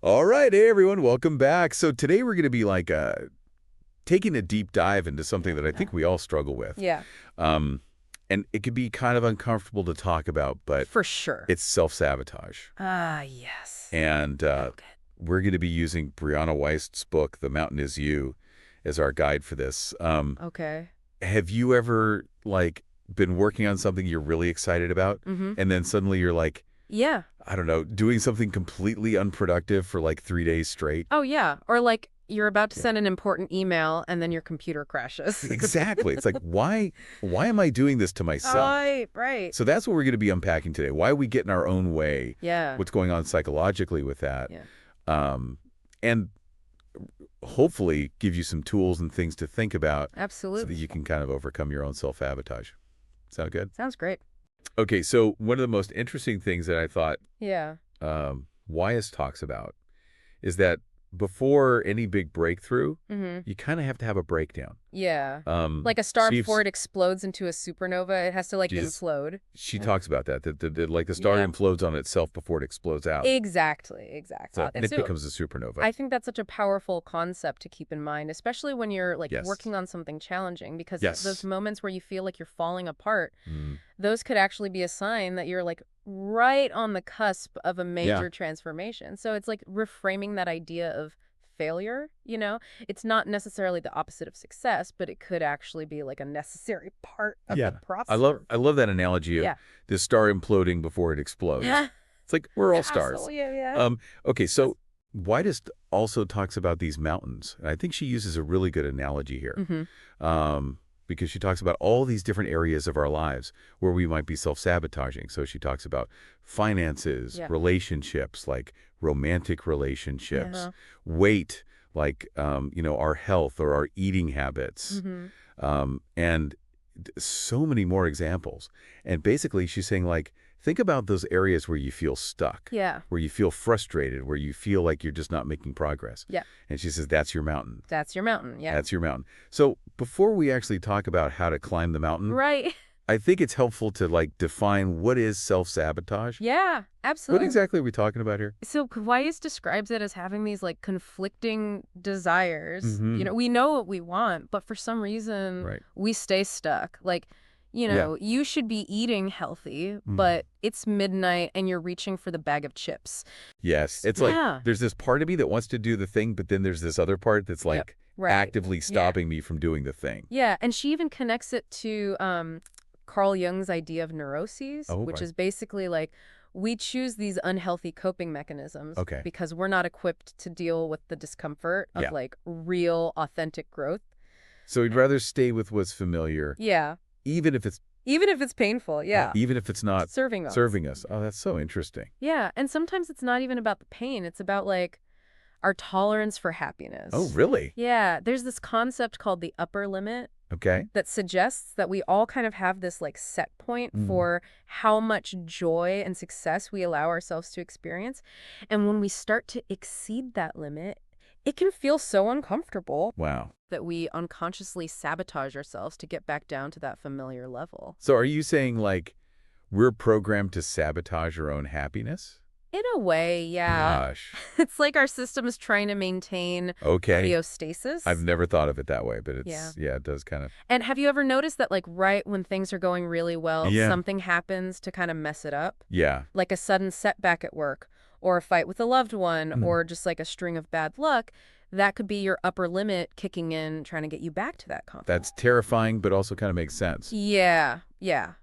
All right, hey everyone, welcome back. So today we're going to be like taking a deep dive into something that I think we all struggle with. Yeah, Um, and it could be kind of uncomfortable to talk about, but for sure. it's self-sabotage. Ah, yes. And Oh, good. we're going to be using Brianna Wiest's book, The Mountain Is You, as our guide for this. Okay. Have you ever like been working on something you're really excited about, Mm-hmm. and then suddenly you're like, Yeah. I don't know, doing something completely unproductive for like 3 days straight? Oh, yeah. Or like you're about to Yeah. send an important email and then your computer crashes. Exactly. It's like, why am I doing this to myself? Right. So that's what we're going to be unpacking today. Why we get in our own way, Yeah. what's going on psychologically with that, Yeah. and hopefully give you some tools and things to think about so that Absolutely. you can kind of overcome your own self-sabotage. Sound good? Sounds great. Okay, so one of the most interesting things that I thought Yeah. Wyeth talks about is that before any big breakthrough, Mm-hmm. you kind of have to have a breakdown. Yeah. Um, Like a star so before it explodes into a supernova, it has to like Jeez. implode. She talks about that like the star Yeah. implodes on itself before it explodes out. Exactly. So, and it So becomes a supernova. I think that's such a powerful concept to keep in mind, especially when you're like Yes. working on something challenging, because Yes. those moments where you feel like you're falling apart, Mm. those could actually be a sign that you're like right on the cusp of a major transformation. So it's like reframing that idea of failure, It's not necessarily the opposite of success, but it could actually be like a necessary part of the process. I love that analogy of Yeah. the star imploding before it explodes. It's like we're all stars. Castle, yeah. Okay, so Whitest also talks about these mountains, and I think she uses a really good analogy here. Mm-hmm. Because she talks about all these different areas of our lives where we might be self-sabotaging. So she talks about finances, Yeah. relationships, like romantic relationships, Yeah. weight, like, our health or our eating habits, Mm-hmm. and so many more examples. And basically she's saying, like, think about those areas where you feel stuck, Yeah. where you feel frustrated, where you feel like you're just not making progress. Yeah. And she says, that's your mountain. That's your mountain. Yeah. That's your mountain. So before we actually talk about how to climb the mountain, Right. I think it's helpful to like define what is self-sabotage. Yeah, What absolutely. exactly are we talking about here? So Kawais describes it as having these like conflicting desires. Mhm. We know what we want, but for some reason Right. we stay stuck. Like, Yeah. you should be eating healthy, Mm. but it's midnight and you're reaching for the bag of chips. Yes. It's Yeah. like there's this part of me that wants to do the thing, but then there's this other part that's like Yep. Right. actively stopping me from doing the thing. Yeah, and she even connects it to Carl Jung's idea of neuroses, Oh, which right. is basically like we choose these unhealthy coping mechanisms Okay. because we're not equipped to deal with the discomfort of Yeah. like real, authentic growth. So we'd rather stay with what's familiar, Yeah. even if it's Even if it's painful, yeah. even if it's not Serving us. serving us. Oh, that's so interesting. Yeah, and sometimes it's not even about the pain. It's about like our tolerance for happiness. Oh, really? Yeah, there's this concept called the upper limit Okay. that suggests that we all kind of have this like set point Mm. for how much joy and success we allow ourselves to experience. And when we start to exceed that limit, it can feel so uncomfortable Wow. that we unconsciously sabotage ourselves to get back down to that familiar level. So are you saying like we're programmed to sabotage our own happiness? In a way, yeah. Gosh. It's like our system is trying to maintain Okay. homeostasis. I've never thought of it that way, but Yeah. it does kind of. And have you ever noticed that like right when things are going really well, Yeah. something happens to kind of mess it up? Yeah. Like a sudden setback at work or a fight with a loved one Mhm. or just like a string of bad luck, that could be your upper limit kicking in, trying to get you back to that confidence. That's terrifying, but also kind of makes sense. Yeah.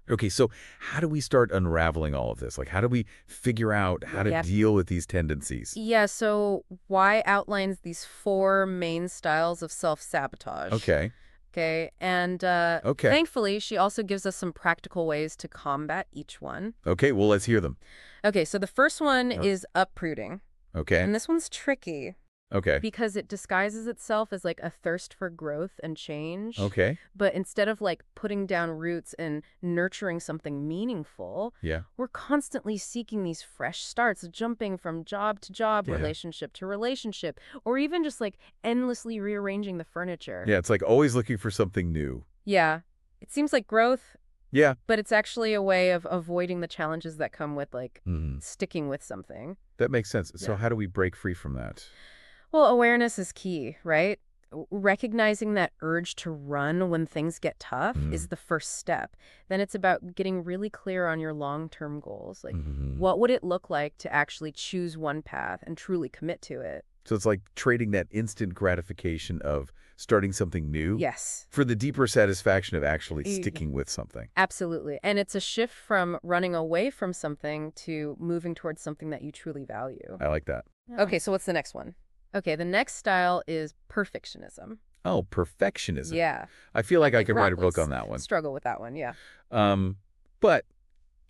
Okay, so how do we start unraveling all of this? Like, how do we figure out how to Yeah. deal with these tendencies? Yeah, so Y outlines these 4 main styles of self-sabotage. Okay. Okay, and Okay. thankfully, she also gives us some practical ways to combat each one. Okay, well, let's hear them. Okay, so the first one Oh. is uprooting. Okay. And this one's tricky Okay. because it disguises itself as like a thirst for growth and change. Okay. But instead of like putting down roots and nurturing something meaningful, Yeah. we're constantly seeking these fresh starts, jumping from job to job, Yeah. relationship to relationship, or even just like endlessly rearranging the furniture. Yeah, it's like always looking for something new. Yeah. It seems like growth, Yeah. but it's actually a way of avoiding the challenges that come with like Mhm. sticking with something. That makes sense. So Yeah. how do we break free from that? Well, awareness is key, right? Recognizing that urge to run when things get tough Mm. is the first step. Then it's about getting really clear on your long-term goals. Like, Hmm. what would it look like to actually choose one path and truly commit to it? So it's like trading that instant gratification of starting something new Yes. for the deeper satisfaction of actually Y- sticking with something. Absolutely. And it's a shift from running away from something to moving towards something that you truly value. I like that. Yeah. Okay, so what's the next one? Okay, the next style is perfectionism. Oh, perfectionism. Yeah. I feel like I Like could write a book Routledge. on that one. Struggle with that one, yeah. But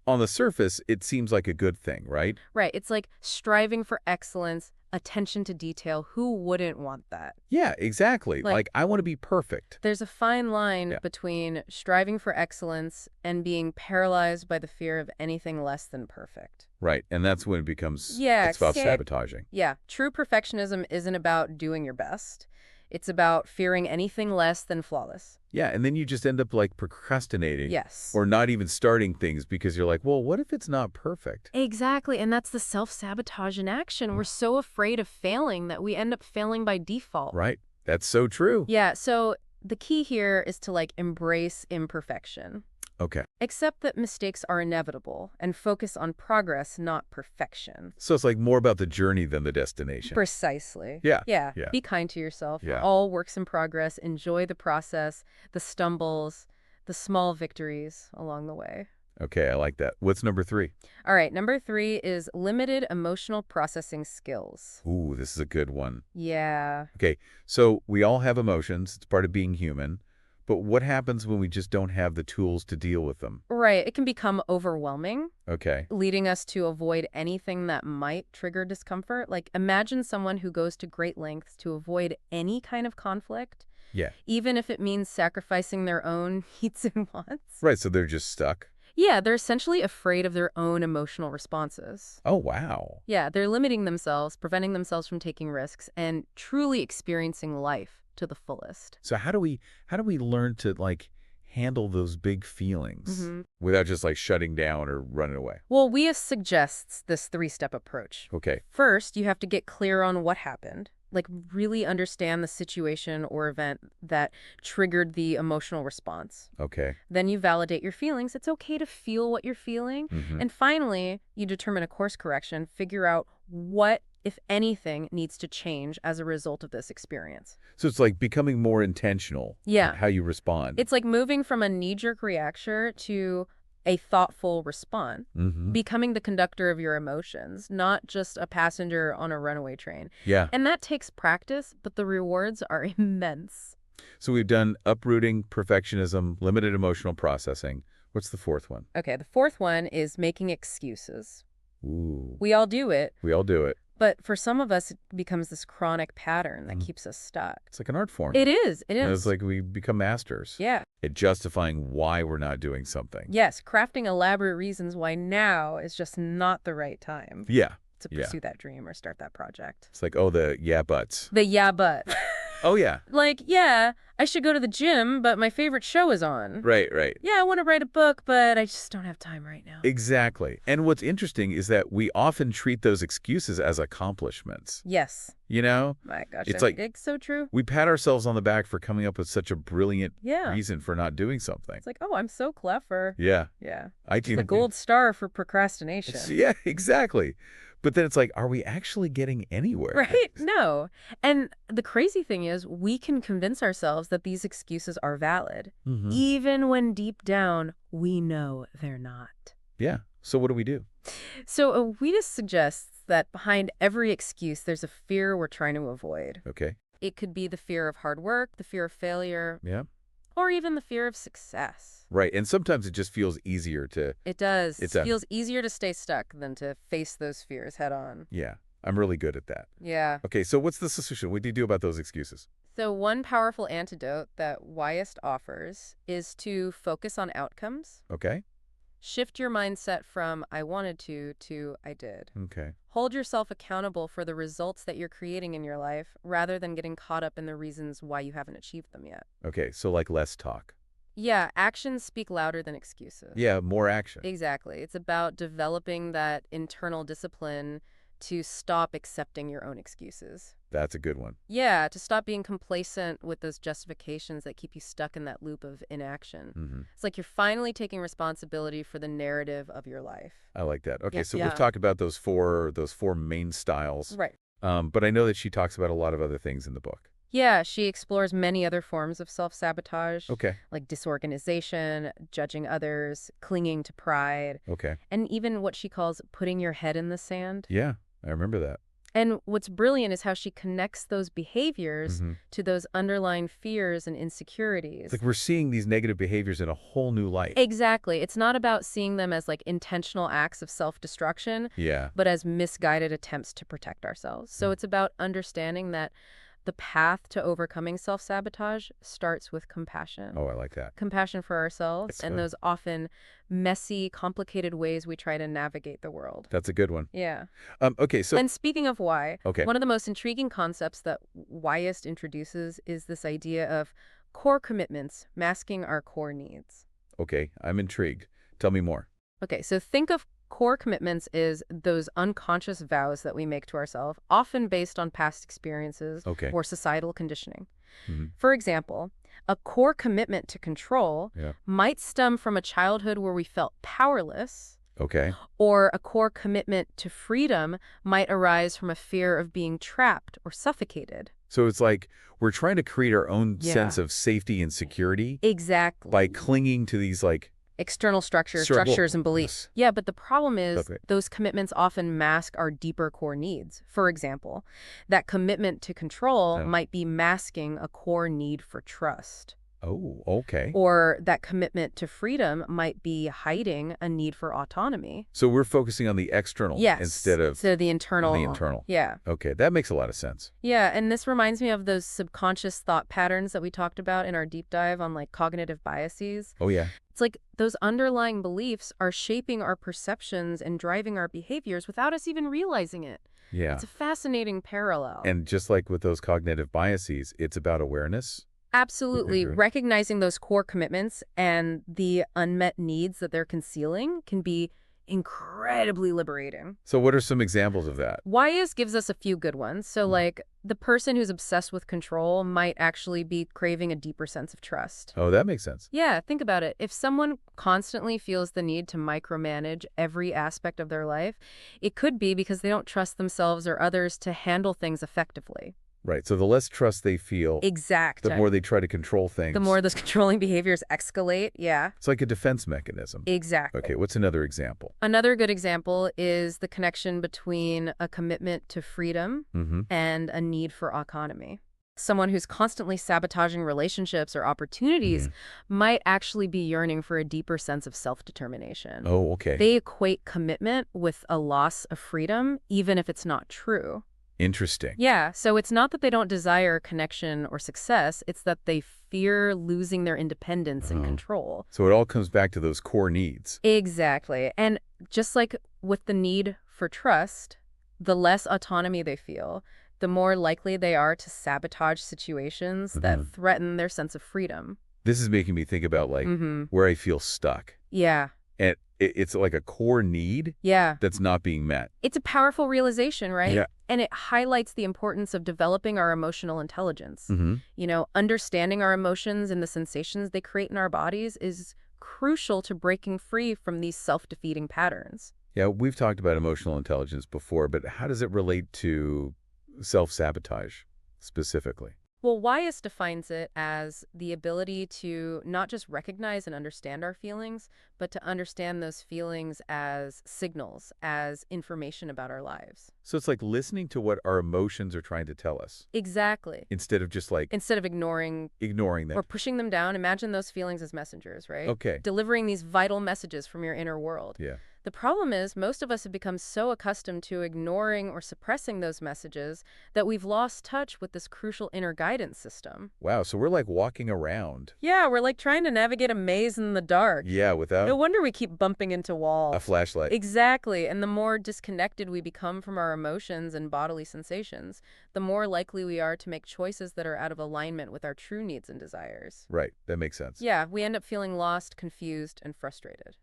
on the surface, it seems like a good thing, right? Right. It's like striving for excellence, attention to detail. Who wouldn't want that? Yeah, exactly. Like, Like, I want to be perfect. there's a fine line Yeah. between striving for excellence and being paralyzed by the fear of anything less than perfect. Right. And that's when it becomes Yeah, self-sabotaging. Yeah, true perfectionism isn't about doing your best. It's about fearing anything less than flawless. Yeah, and then you just end up like procrastinating Yes. or not even starting things because you're like, well, what if it's not perfect? Exactly, and that's the self-sabotage in action. We're so afraid of failing that we end up failing by default. Right. That's so true. Yeah, so the key here is to embrace imperfection. Okay. Accept that mistakes are inevitable and focus on progress, not perfection. So it's like more about the journey than the destination. Precisely. Yeah. Yeah. Yeah. Be kind to yourself. We're Yeah. all works in progress. Enjoy the process, the stumbles, the small victories along the way. Okay, I like that. What's number 3? All right, number 3 is limited emotional processing skills. Ooh, this is a good one. Yeah. Okay, so we all have emotions. It's part of being human. But what happens when we just don't have the tools to deal with them? Right. It can become overwhelming, Okay. leading us to avoid anything that might trigger discomfort. Like, imagine someone who goes to great lengths to avoid any kind of conflict, Yeah. even if it means sacrificing their own needs and wants. Right, so they're just stuck. Yeah, they're essentially afraid of their own emotional responses. Oh, wow. Yeah, they're limiting themselves, preventing themselves from taking risks, and truly experiencing life to the fullest. So how do we learn to like handle those big feelings Hmm. without just like shutting down or running away? Well, Wiest suggests this 3-step approach. Okay. First, you have to get clear on what happened. Like, really understand the situation or event that triggered the emotional response. Okay. Then you validate your feelings. It's okay to feel what you're feeling. Hmm. And finally, you determine a course correction, figure out what, if anything, needs to change as a result of this experience. So it's like becoming more intentional. Yeah. How you respond. It's like moving from a knee-jerk reaction to a thoughtful response. Hmm. Becoming the conductor of your emotions, not just a passenger on a runaway train. Yeah. And that takes practice, but the rewards are immense. So we've done uprooting, perfectionism, limited emotional processing. What's the 4th one? Okay, the 4th one is making excuses. Ooh. We all do it, We all do it. but for some of us, it becomes this chronic pattern that Mhm. keeps us stuck. It's like an art form. It is. It And is. it's like we become masters Yeah. at justifying why we're not doing something. Yes, crafting elaborate reasons why now is just not the right time Yeah. to Yeah. pursue that dream or start that project. It's like, oh, the yeah buts. The yeah, but. Oh, yeah. Like, yeah, I should go to the gym, but my favorite show is on. Right, right. Yeah, I want to write a book, but I just don't have time right now. Exactly. And what's interesting is that we often treat those excuses as accomplishments. Yes. You know? My gosh, It's like- it's so true. We pat ourselves on the back for coming up with such a brilliant Yeah. reason for not doing something. It's like, oh, I'm so clever. Yeah. Yeah. I The gold star for procrastination. Yeah, exactly. But then it's like, are we actually getting anywhere? Right? No. And the crazy thing is, we can convince ourselves that these excuses are valid, Mhm. even when deep down we know they're not. Yeah. So what do we do? So Wiest suggests that behind every excuse, there's a fear we're trying to avoid. Okay. It could be the fear of hard work, the fear of failure, Yeah. or even the fear of success. Right. And sometimes it just feels easier to, It does. It's It a- feels easier to stay stuck than to face those fears head on. yeah, I'm really good at that. Yeah. Okay. So what's the solution? What do you do about those excuses? So one powerful antidote that Wiest offers is to focus on outcomes. Okay. Shift your mindset from I wanted to I did. Okay. Hold yourself accountable for the results that you're creating in your life rather than getting caught up in the reasons why you haven't achieved them yet. Okay. So like less talk. Yeah, actions speak louder than excuses. Yeah. More action. Exactly. It's about developing that internal discipline to stop accepting your own excuses. That's a good one. Yeah, to stop being complacent with those justifications that keep you stuck in that loop of inaction. Hmm. It's like you're finally taking responsibility for the narrative of your life. I like that. Okay, Yeah. so we've Yeah. talked about those four main styles, Right. but I know that she talks about a lot of other things in the book. Yeah, she explores many other forms of self-sabotage, Okay, like disorganization, judging others, clinging to pride, okay. and even what she calls putting your head in the sand. Yeah, I remember that. And what's brilliant is how she connects those behaviors Hmm. to those underlying fears and It's like insecurities. we're seeing these negative behaviors in a whole new light. Exactly. It's not about seeing them as like intentional acts of self-destruction, Yeah. but as misguided attempts to protect ourselves. So Mm. it's about understanding that the path to overcoming self-sabotage starts with compassion. Oh, I like that. Compassion for ourselves It's and those often messy, complicated ways we try to navigate the world. that's a good one. Yeah. Okay, so And speaking of why, okay, one of the most intriguing concepts that Wiest introduces is this idea of core commitments masking our core needs. okay, I'm intrigued. Tell me more. Okay, so think of core commitments as those unconscious vows that we make to ourselves, often based on past experiences Okay. or societal conditioning. Hmm. For example, a core commitment to control Yeah. might stem from a childhood where we felt powerless, Okay. or a core commitment to freedom might arise from a fear of being trapped or suffocated. So it's like we're trying to create our own Yeah. sense of safety and security Exactly. by clinging to these like External structures, Sure, well, structures and beliefs. yes. Yeah, but the problem is Okay. those commitments often mask our deeper core needs. For example, that commitment to control Yeah. might be masking a core need for trust. Oh, okay. Or that commitment to freedom might be hiding a need for autonomy. So we're focusing on the external Yes. instead of So the internal. the internal. Yeah. Okay, that makes a lot of sense. Yeah, and this reminds me of those subconscious thought patterns that we talked about in our deep dive on like cognitive biases. Oh yeah. It's like those underlying beliefs are shaping our perceptions and driving our behaviors without us even realizing it. Yeah. It's a fascinating parallel. And just like with those cognitive biases, it's about awareness. Absolutely. Okay. Recognizing those core commitments and the unmet needs that they're concealing can be incredibly liberating. So what are some examples of that? Wyeth gives us a few good ones. So, Mm. like, the person who's obsessed with control might actually be craving a deeper sense of trust. Oh, that makes sense. Yeah, think about it. If someone constantly feels the need to micromanage every aspect of their life, it could be because they don't trust themselves or others to handle things effectively. Right. So the less trust they feel, Exactly. the more they try to control things. The more those controlling behaviors escalate. Yeah, It's like a defense mechanism. exactly. Okay, what's another example? Another good example is the connection between a commitment to freedom Mm-hmm. and a need for autonomy. Someone who's constantly sabotaging relationships or opportunities might actually be yearning for a deeper sense of self-determination. Oh, okay. They equate commitment with a loss of freedom, even if it's not true. Interesting. Yeah, so it's not that they don't desire connection or success, it's that they fear losing their independence and Oh. control. So it all comes back to those core needs. Exactly. And just like with the need for trust, the less autonomy they feel, the more likely they are to sabotage situations that Mhm. threaten their sense of freedom. This is making me think about like Mm-hmm. where I feel stuck. Yeah. And it's like a core need Yeah. that's not being met. It's a powerful realization, right? Yeah. And it highlights the importance of developing our emotional intelligence. Mm-hmm. You know, understanding our emotions and the sensations they create in our bodies is crucial to breaking free from these self-defeating patterns. Yeah, we've talked about emotional intelligence before, but how does it relate to self-sabotage specifically? Well, Wyeth defines it as the ability to not just recognize and understand our feelings, but to understand those feelings as signals, as information about our lives. So it's like listening to what our emotions are trying to tell us Exactly. instead of just like Instead of ignoring ignoring them. or pushing them down, imagine those feelings as messengers, right? Okay. Delivering these vital messages from your inner world. Yeah. The problem is most of us have become so accustomed to ignoring or suppressing those messages that we've lost touch with this crucial inner guidance system. Wow, so we're like walking around. Yeah, we're like trying to navigate a maze in the dark. Yeah, No without wonder we keep bumping into walls. a flashlight. Exactly. And the more disconnected we become from our emotions and bodily sensations, the more likely we are to make choices that are out of alignment with our true needs and desires. Right, that makes sense. Yeah, we end up feeling lost, confused, and frustrated.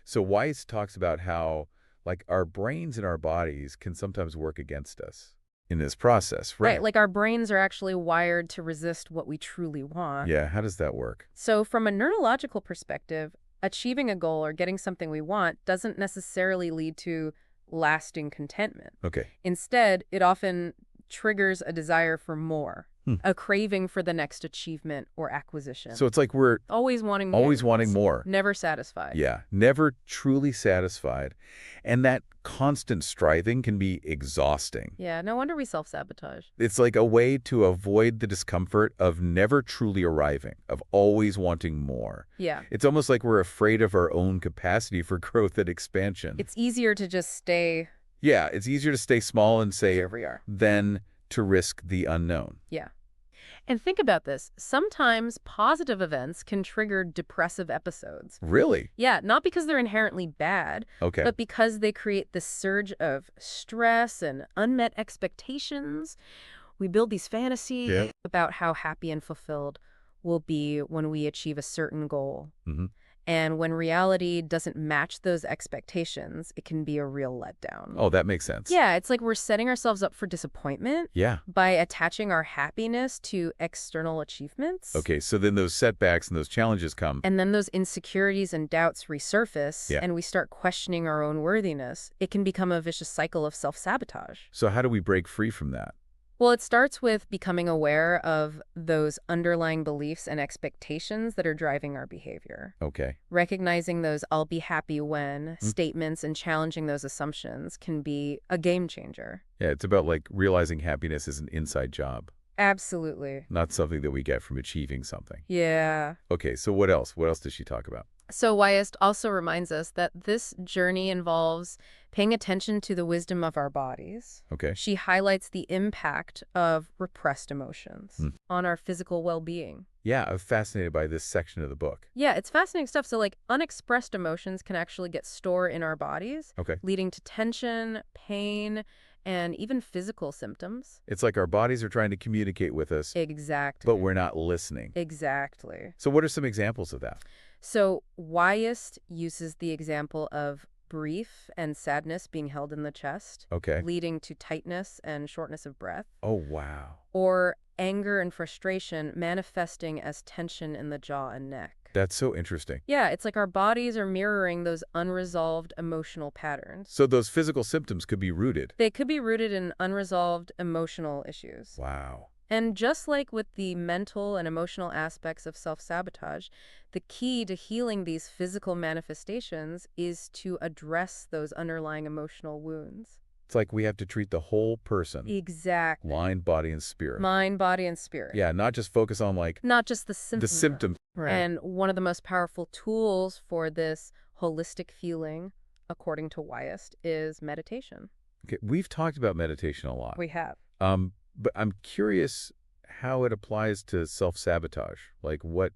So Weiss talks about how like our brains and our bodies can sometimes work against us in this process, Right, right? like our brains are actually wired to resist what we truly want. Yeah, how does that work? So from a neurological perspective, achieving a goal or getting something we want doesn't necessarily lead to lasting contentment. Okay. Instead, it often triggers a desire for more, Hmm. a craving for the next achievement or acquisition. So it's like we're Always wanting more. always wanting more. Never satisfied. Yeah, never truly satisfied. And that constant striving can be exhausting. Yeah, no wonder we self-sabotage. It's like a way to avoid the discomfort of never truly arriving, of always wanting more. Yeah. It's almost like we're afraid of our own capacity for growth and expansion. It's easier to just stay Yeah, it's easier to stay small and safe here we are. than to risk the unknown. Yeah. And think about this. Sometimes positive events can trigger depressive episodes. Really? Yeah, not because they're inherently bad, Okay. but because they create this surge of stress and unmet expectations. We build these fantasies about how happy and fulfilled we'll be when we achieve a certain goal. Mm-hmm. And when reality doesn't match those expectations, it can be a real letdown. Oh, that makes sense. Yeah, it's like we're setting ourselves up for disappointment Yeah. by attaching our happiness to external achievements. Okay, so then those setbacks and those challenges come. And then those insecurities and doubts resurface, Yeah. and we start questioning our own worthiness. It can become a vicious cycle of self-sabotage. So how do we break free from that? Well, it starts with becoming aware of those underlying beliefs and expectations that are driving our behavior. Okay. Recognizing those "I'll be happy when" statements and challenging those assumptions can be a game changer. Yeah, it's about like realizing happiness is an inside job, Absolutely. not something that we get from achieving something. Yeah. Okay, so what else? What else does she talk about? So Wiest also reminds us that this journey involves paying attention to the wisdom of our bodies. Okay. She highlights the impact of repressed emotions Hmm. on our physical well-being. Yeah, I'm fascinated by this section of the book. Yeah, it's fascinating stuff. So like unexpressed emotions can actually get stored in our bodies, Okay. leading to tension, pain, and even physical symptoms. It's like our bodies are trying to communicate with us, Exactly. but we're not listening. Exactly. So what are some examples of that? So Wiest uses the example of grief and sadness being held in the chest, Okay. leading to tightness and shortness of breath, Oh, wow. or anger and frustration manifesting as tension in the jaw and neck. That's so interesting. Yeah, it's like our bodies are mirroring those unresolved emotional patterns. So those physical symptoms could be rooted. They could be rooted in unresolved emotional issues. Wow. And just like with the mental and emotional aspects of self-sabotage, the key to healing these physical manifestations is to address those underlying emotional wounds. It's like we have to treat the whole person, Exactly. mind, body, and spirit. Mind, body, and spirit. Yeah, not just focus on like Not just the the symptoms. symptom. Right. And one of the most powerful tools for this holistic feeling, according to Wiest, is meditation. Okay, we've talked about meditation a lot. We have. But I'm curious how it applies to self-sabotage. Like what?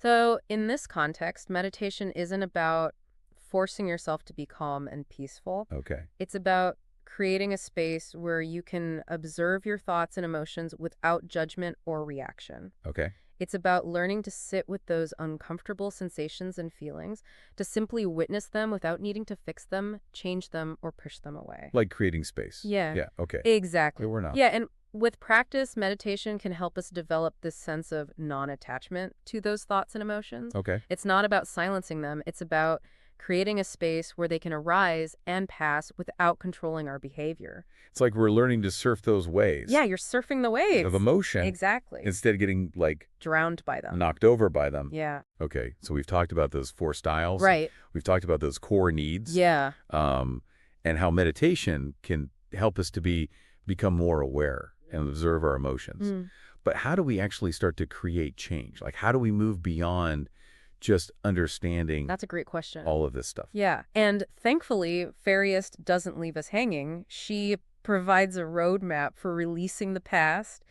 So in this context, meditation isn't about forcing yourself to be calm and peaceful. Okay. It's about creating a space where you can observe your thoughts and emotions without judgment or reaction. Okay. It's about learning to sit with those uncomfortable sensations and feelings, to simply witness them without needing to fix them, change them, or push them away. Like creating space. Yeah. Yeah. Okay. Exactly. We're not. Yeah, and with practice, meditation can help us develop this sense of non-attachment to those thoughts and emotions. Okay. It's not about silencing them. It's about creating a space where they can arise and pass without controlling our behavior. It's like we're learning to surf those waves. Yeah, you're surfing the waves. Of emotion. Exactly. Instead of getting like Drowned by them. knocked over by them. Yeah. Okay. So we've talked about those 4 styles. Right. We've talked about those core needs. Yeah. And how meditation can help us to become more aware and observe our emotions. Mm. But how do we actually start to create change? Like how do we move beyond just understanding That's a great question. all of this stuff? Yeah. And thankfully, Wiest doesn't leave us hanging. She provides a roadmap for releasing the past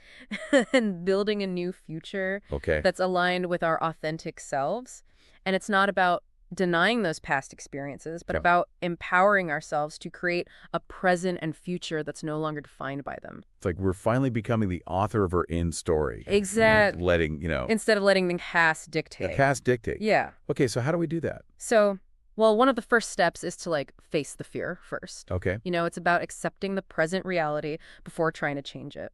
and building a new future Okay. that's aligned with our authentic selves. And it's not about denying those past experiences, but Yeah. about empowering ourselves to create a present and future that's no longer defined by them. It's like we're finally becoming the author of our own story. Exactly. Letting, Instead of letting the past dictate. the past dictate. Yeah. Okay, so how do we do that? So Well, one of the first steps is to face the fear first. Okay. It's about accepting the present reality before trying to change it.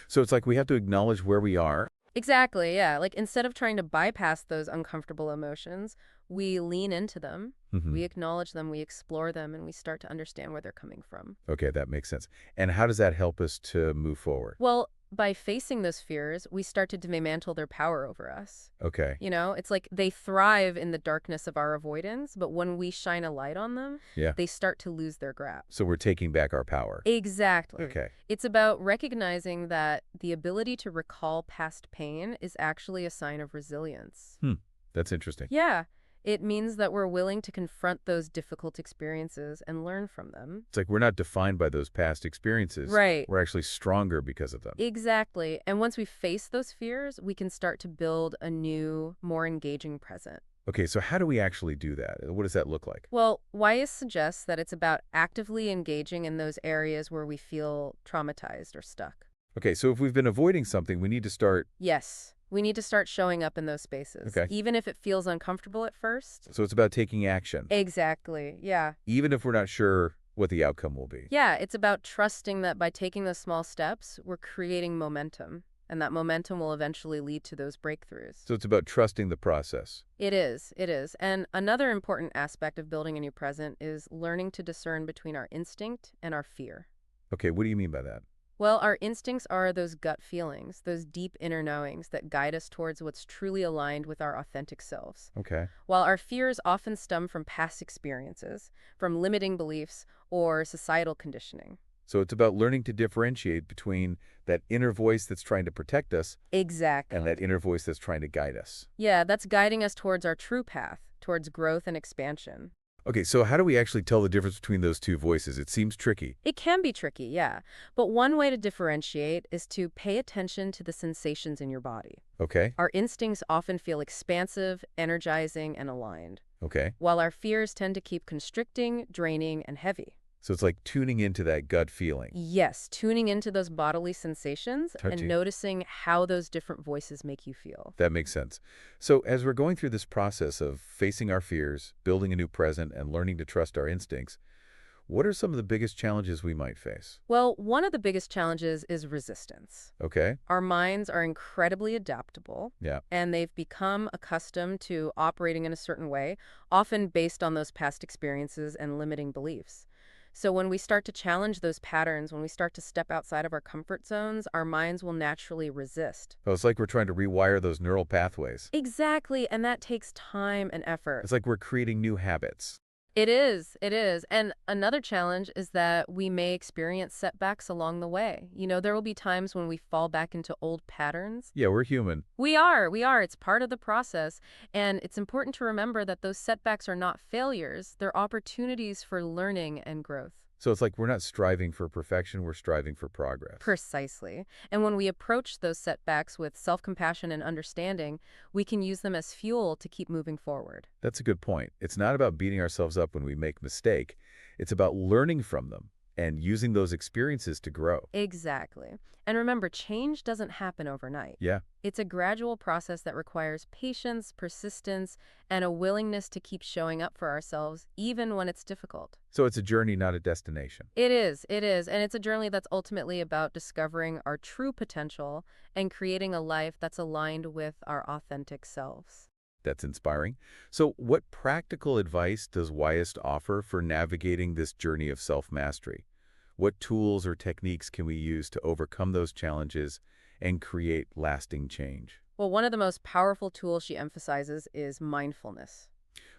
So it's like we have to acknowledge where we are. Exactly, yeah. Instead of trying to bypass those uncomfortable emotions, we lean into them, Hmm. we acknowledge them, we explore them, and we start to understand where they're coming from. Okay, that makes sense. And how does that help us to move forward? Well, by facing those fears, we start to dismantle their power over us. Okay. It's like they thrive in the darkness of our avoidance, but when we shine a light on them, Yeah. they start to lose their grasp. So we're taking back our power. Exactly. Okay. It's about recognizing that the ability to recall past pain is actually a sign of resilience. Hmm. That's interesting. Yeah, it means that we're willing to confront those difficult experiences and learn from them. It's like we're not defined by those past experiences. Right. We're actually stronger because of them. Exactly. And once we face those fears, we can start to build a new, more engaging present. Okay, so how do we actually do that? What does that look like? Well, Wyeth suggests that it's about actively engaging in those areas where we feel traumatized or stuck. Okay, so if we've been avoiding something, we need to start. Yes, we need to start showing up in those spaces, Okay. even if it feels uncomfortable at first. So it's about taking action, Exactly, yeah. even if we're not sure what the outcome will be. Yeah, it's about trusting that by taking those small steps, we're creating momentum, and that momentum will eventually lead to those breakthroughs. So it's about trusting the process. It is, it is. And another important aspect of building a new present is learning to discern between our instinct and our fear. Okay, what do you mean by that? Well, our instincts are those gut feelings, those deep inner knowings that guide us towards what's truly aligned with our authentic selves. Okay. While our fears often stem from past experiences, from limiting beliefs, or societal conditioning. So it's about learning to differentiate between that inner voice that's trying to protect us Exactly. and that inner voice that's trying to guide us. Yeah, that's guiding us towards our true path, towards growth and expansion. Okay, so how do we actually tell the difference between those two voices? It seems tricky. It can be tricky, yeah. But one way to differentiate is to pay attention to the sensations in your body. Okay. Our instincts often feel expansive, energizing, and aligned, Okay. while our fears tend to keep constricting, draining, and heavy. So it's like tuning into that gut feeling. Yes, tuning into those bodily sensations and Touchy. noticing how those different voices make you feel. That makes sense. So as we're going through this process of facing our fears, building a new present, and learning to trust our instincts, what are some of the biggest challenges we might face? Well, one of the biggest challenges is resistance. Okay. Our minds are incredibly adaptable, Yeah. and they've become accustomed to operating in a certain way, often based on those past experiences and limiting beliefs. So when we start to challenge those patterns, when we start to step outside of our comfort zones, our minds will naturally resist. Oh, it's like we're trying to rewire those neural pathways. Exactly, and that takes time and effort. It's like we're creating new habits. It is, it is. And another challenge is that we may experience setbacks along the way. There will be times when we fall back into old patterns. Yeah, we're human. We are. It's part of the process. And it's important to remember that those setbacks are not failures. They're opportunities for learning and growth. So it's like we're not striving for perfection, we're striving for progress. Precisely. And when we approach those setbacks with self-compassion and understanding, we can use them as fuel to keep moving forward. That's a good point. It's not about beating ourselves up when we make mistake. It's about learning from them and using those experiences to grow. Exactly. And remember, change doesn't happen overnight. Yeah. It's a gradual process that requires patience, persistence, and a willingness to keep showing up for ourselves, even when it's difficult. So it's a journey, not a destination. It is. And it's a journey that's ultimately about discovering our true potential and creating a life that's aligned with our authentic selves. That's inspiring. So what practical advice does Wiest offer for navigating this journey of self-mastery? What tools or techniques can we use to overcome those challenges and create lasting change? Well, one of the most powerful tools she emphasizes is mindfulness.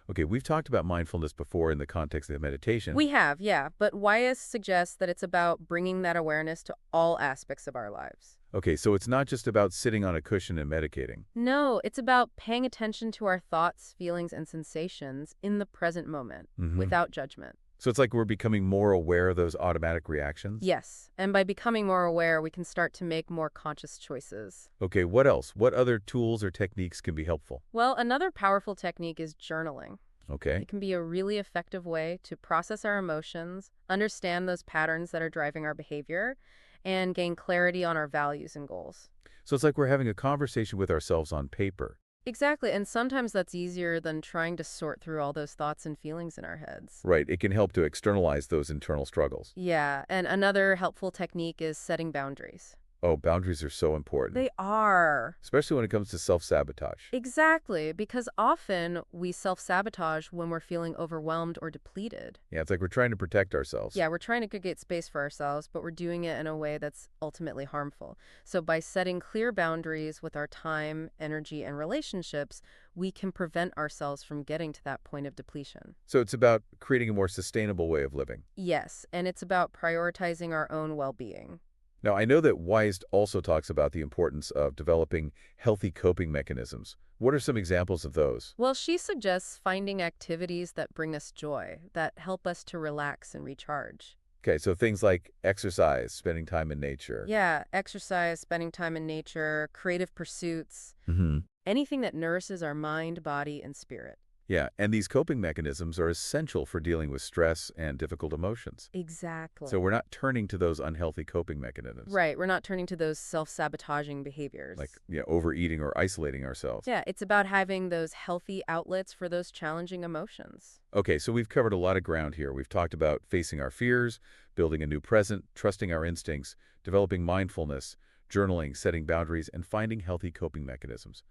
Okay, we've talked about mindfulness before in the context of meditation. We have, yeah, but Wyeth suggests that it's about bringing that awareness to all aspects of our lives. Okay, so it's not just about sitting on a cushion and meditating. No, it's about paying attention to our thoughts, feelings, and sensations in the present moment, without judgment. So it's like we're becoming more aware of those automatic reactions? Yes, and by becoming more aware, we can start to make more conscious choices. Okay, what else? What other tools or techniques can be helpful? Well, another powerful technique is journaling. Okay. It can be a really effective way to process our emotions, understand those patterns that are driving our behavior, and gain clarity on our values and goals. So it's like we're having a conversation with ourselves on paper. Exactly, and sometimes that's easier than trying to sort through all those thoughts and feelings in our heads. Right. It can help to externalize those internal struggles. Yeah, and another helpful technique is setting boundaries. Oh, boundaries are so important, They are. especially when it comes to self-sabotage. Exactly, because often we self-sabotage when we're feeling overwhelmed or depleted. Yeah, it's like we're trying to protect ourselves. Yeah, we're trying to create space for ourselves, but we're doing it in a way that's ultimately harmful. So by setting clear boundaries with our time, energy, and relationships, we can prevent ourselves from getting to that point of depletion. So it's about creating a more sustainable way of living. Yes, and it's about prioritizing our own well-being. Now, I know that Wiest also talks about the importance of developing healthy coping mechanisms. What are some examples of those? Well, she suggests finding activities that bring us joy, that help us to relax and recharge. Okay, so things like exercise, spending time in nature. Yeah, exercise, spending time in nature, creative pursuits, Hmm. anything that nourishes our mind, body, and spirit. Yeah, and these coping mechanisms are essential for dealing with stress and difficult emotions. So Exactly. we're not turning to those unhealthy coping mechanisms, Right, we're not turning to those self-sabotaging behaviors. like overeating or isolating ourselves. Yeah, it's about having those healthy outlets for those challenging emotions. Okay, so we've covered a lot of ground here. We've talked about facing our fears, building a new present, trusting our instincts, developing mindfulness, journaling, setting boundaries, and finding healthy coping mechanisms.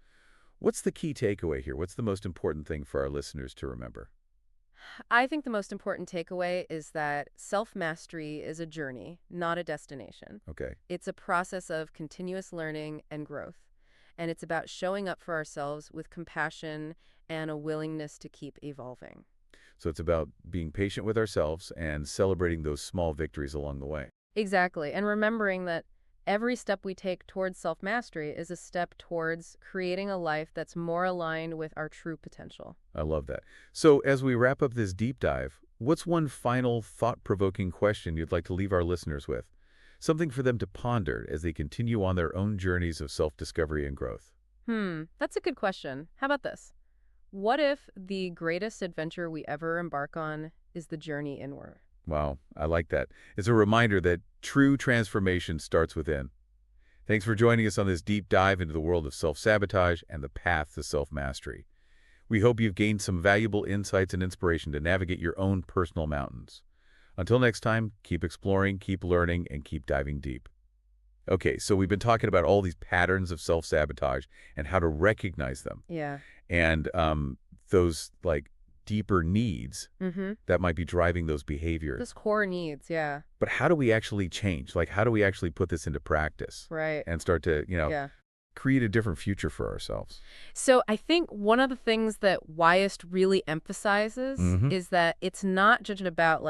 What's the key takeaway here? What's the most important thing for our listeners to remember? I think the most important takeaway is that self-mastery is a journey, not a destination. Okay, It's a process of continuous learning and growth. And it's about showing up for ourselves with compassion and a willingness to keep evolving. so it's about being patient with ourselves and celebrating those small victories along the way. Exactly. And remembering that every step we take towards self-mastery is a step towards creating a life that's more aligned with our true potential. I love that. So as we wrap up this deep dive, what's one final thought-provoking question you'd like to leave our listeners with? Something for them to ponder as they continue on their own journeys of self-discovery and growth. That's a good question. How about this? What if the greatest adventure we ever embark on is the journey inward? Wow, I like that. It's a reminder that true transformation starts within. Thanks for joining us on this deep dive into the world of self-sabotage and the path to self-mastery. We hope you've gained some valuable insights and inspiration to navigate your own personal mountains. Until next time, keep exploring, keep learning, and keep diving deep. Okay, so we've been talking about all these patterns of self-sabotage and how to recognize them. Yeah. And those deeper needs Mm-hmm. that might be driving those behaviors. Those core needs, yeah. But how do we actually change? How do we actually put this into practice Right. and start to, Yeah. create a different future for ourselves? So I think one of the things that Wyest really emphasizes Mm-hmm. is that it's not just about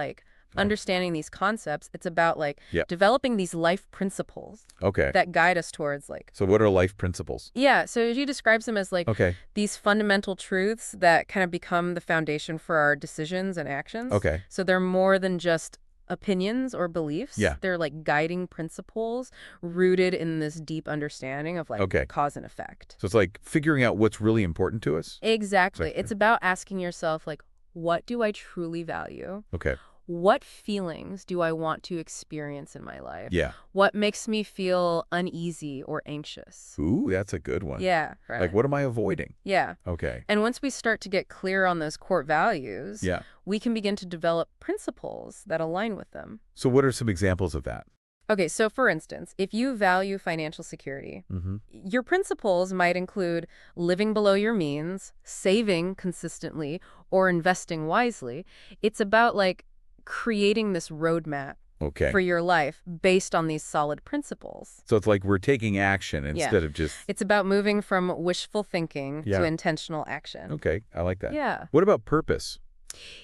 understanding these concepts. It's about Yep. developing these life principles Okay. that guide us towards So what are life principles? yeah. So she describes them as Okay. these fundamental truths that kind of become the foundation for our decisions and actions. Okay. So they're more than just opinions or beliefs. Yeah. They're guiding principles rooted in this deep understanding of Okay. cause and effect. So it's like figuring out what's really important to us? Exactly. Exactly. It's about asking yourself, what do I truly value? Okay. What feelings do I want to experience in my life? Yeah. What makes me feel uneasy or anxious? Ooh, that's a good one. Yeah, right. What am I avoiding? Yeah. Okay. And once we start to get clear on those core values, Yeah. we can begin to develop principles that align with them. So what are some examples of that? Okay, so for instance, if you value financial security, Mm-hmm. your principles might include living below your means, saving consistently, or investing wisely. It's about creating this roadmap Okay. for your life based on these solid principles. So it's like we're taking action instead of just... It's about moving from wishful thinking Yeah. to intentional action. Okay, I like that. Yeah. What about purpose?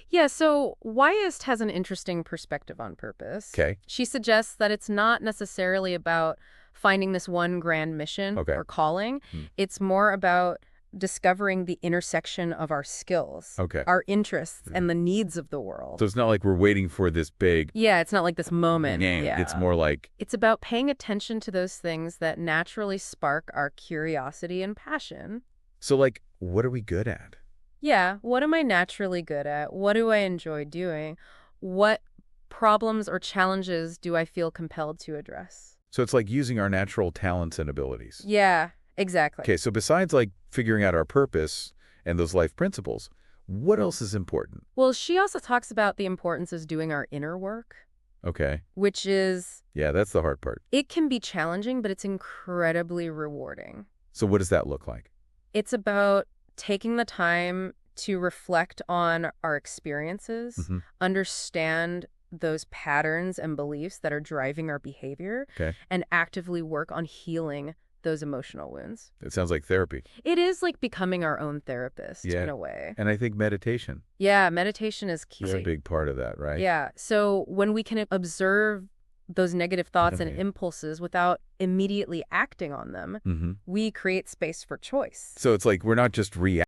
Yeah, so Wyest has an interesting perspective on purpose. Okay. She suggests that it's not necessarily about finding this one grand mission Okay. or calling. It's more about discovering the intersection of our skills, Okay. our interests, and the needs of the world. So it's not like we're waiting for this big... Yeah, it's not like this moment. Yeah. It's more like... It's about paying attention to those things that naturally spark our curiosity and passion. So what are we good at? Yeah, what am I naturally good at? What do I enjoy doing? What problems or challenges do I feel compelled to address? So it's like using our natural talents and abilities. Yeah, Exactly. Okay, so besides like figuring out our purpose and those life principles, what else is important? Well, she also talks about the importance of doing our inner work, Okay. which is, Yeah, that's the hard part. it can be challenging, but it's incredibly rewarding. So what does that look like? It's about taking the time to reflect on our experiences, Hmm. understand those patterns and beliefs that are driving our behavior, Okay. and actively work on healing those emotional wounds. It sounds like therapy. It is like becoming our own therapist Yeah. in a way. And I think meditation Yeah, meditation is is a key. big part of that, right? Yeah, so when we can observe those negative thoughts and Right. impulses without immediately acting on them, Hmm. we create space for choice. So it's like we're not just reacting.